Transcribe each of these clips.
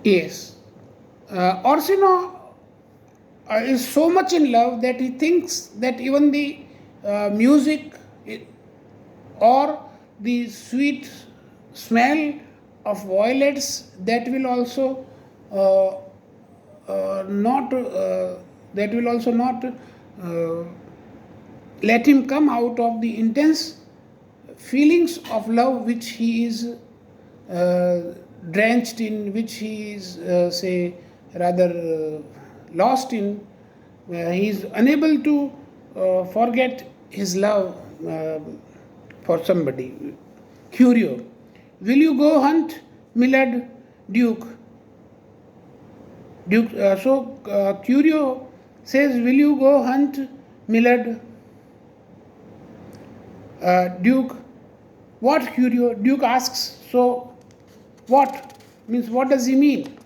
Yes. Orsino is so much in love that he thinks that even the music or the sweet smell of violets that will also not that will also not let him come out of the intense feelings of love which he is drenched in, which he is say rather lost in. He is unable to forget his love for somebody. Curio, will you go hunt, Milord Duke? Curio says, will you go hunt, Milord Duke? What, Curio? Duke asks. So, what? Means, what does he mean?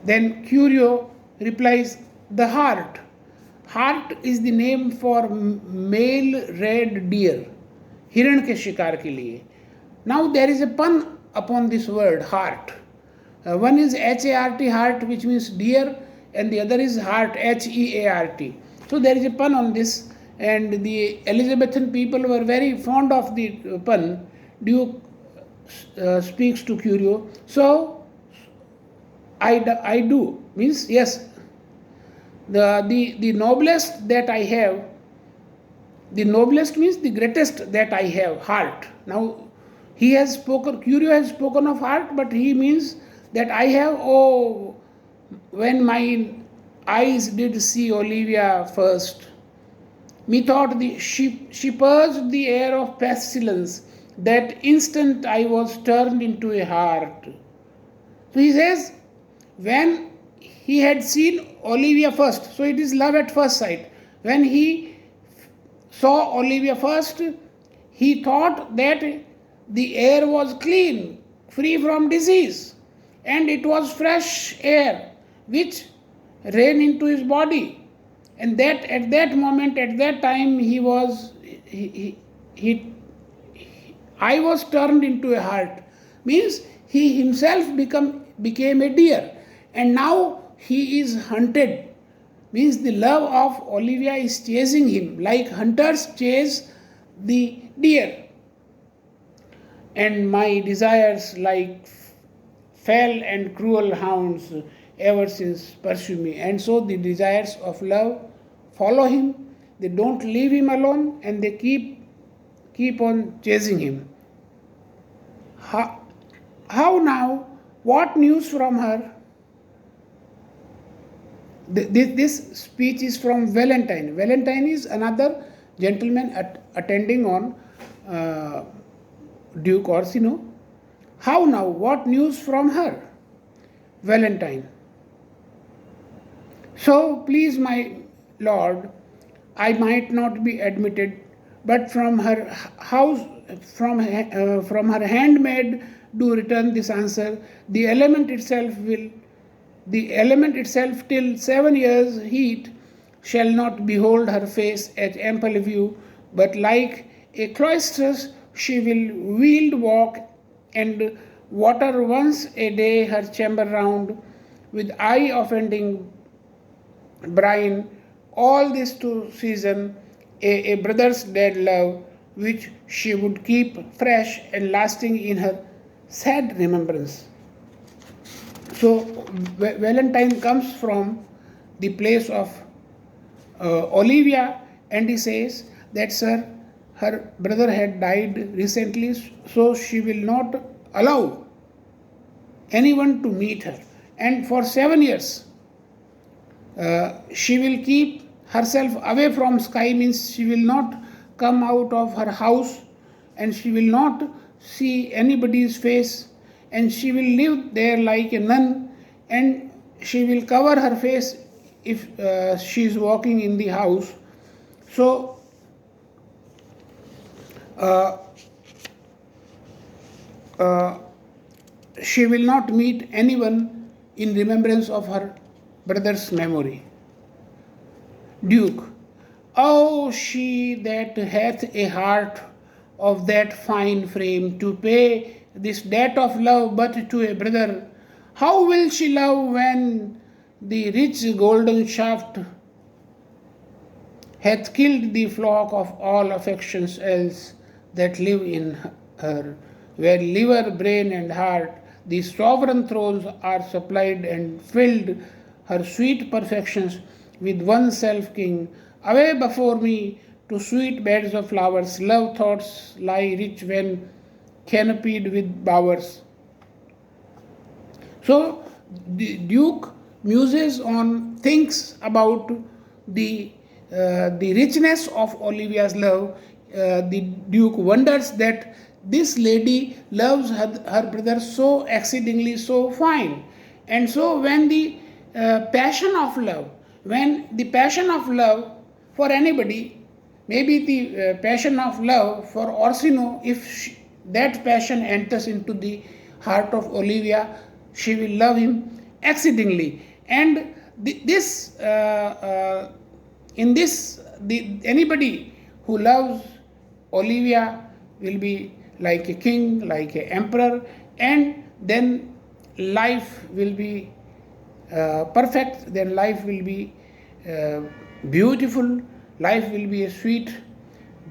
Then Curio replies, the hart. Hart is the name for male red deer, हिरण के शिकार के लिए. Now there is a pun upon this word hart. One is HART, heart, which means deer, and the other is heart, HEART. So there is a pun on this, and the Elizabethan people were very fond of the pun. Duke speaks to Curio. So I do means yes. The noblest that I have, the noblest means the greatest that I have, heart. Now he has spoken, Curio has spoken of heart, but he means that I have, oh, when my eyes did see Olivia first, methought she purged the air of pestilence, that instant I was turned into a heart. So he says, when he had seen Olivia first, so it is love at first sight. When he saw Olivia first, he thought that the air was clean, free from disease, and it was fresh air which ran into his body. And that at that moment, at that time, I was turned into a hart. Means he himself became a deer, and now he is hunted. Means the love of Olivia is chasing him, like hunters chase the deer. And my desires, like fell and cruel hounds, ever since pursue me. And so the desires of love follow him. They don't leave him alone, and they keep on chasing him. How now? What news from her? This speech is from Valentine. Valentine is another gentleman attending on Duke Orsino. How now? What news from her? Valentine. So, please, my lord, I might not be admitted, but from her house, from her handmaid, do return this answer. The element itself till 7 years heat shall not behold her face at ample view, but like a cloistress she will wheeled walk and water once a day her chamber round, with eye offending brine, all this to season a brother's dead love, which she would keep fresh and lasting in her sad remembrance. So Valentine comes from the place of Olivia, and he says that, sir, her brother had died recently, so she will not allow anyone to meet her. And for 7 years, she will keep herself away from sky, means she will not come out of her house, and she will not see anybody's face, and she will live there like a nun, and she will cover her face if she is walking in the house. So she will not meet anyone in remembrance of her brother's memory. Duke, oh, she that hath a heart of that fine frame, to pay this debt of love but to a brother, How will she love when the rich golden shaft hath killed the flock of all affections else that live in her, where liver, brain, and heart, the sovereign thrones are supplied and filled her sweet perfections with one self king. Away before me to sweet beds of flowers, love thoughts lie rich when canopied with bowers. So the Duke muses on, thinks about the richness of Olivia's love. The Duke wonders that this lady loves her brother so exceedingly, so fine. And so when the passion of love for anybody, maybe the passion of love for Orsino, if that passion enters into the heart of Olivia, she will love him exceedingly. And this in this anybody who loves Olivia will be like a king, like an emperor, and then life will be perfect, then life will be beautiful, life will be a sweet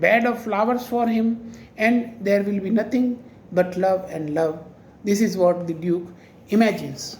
bed of flowers for him, and there will be nothing but love and love. This is what the Duke imagines.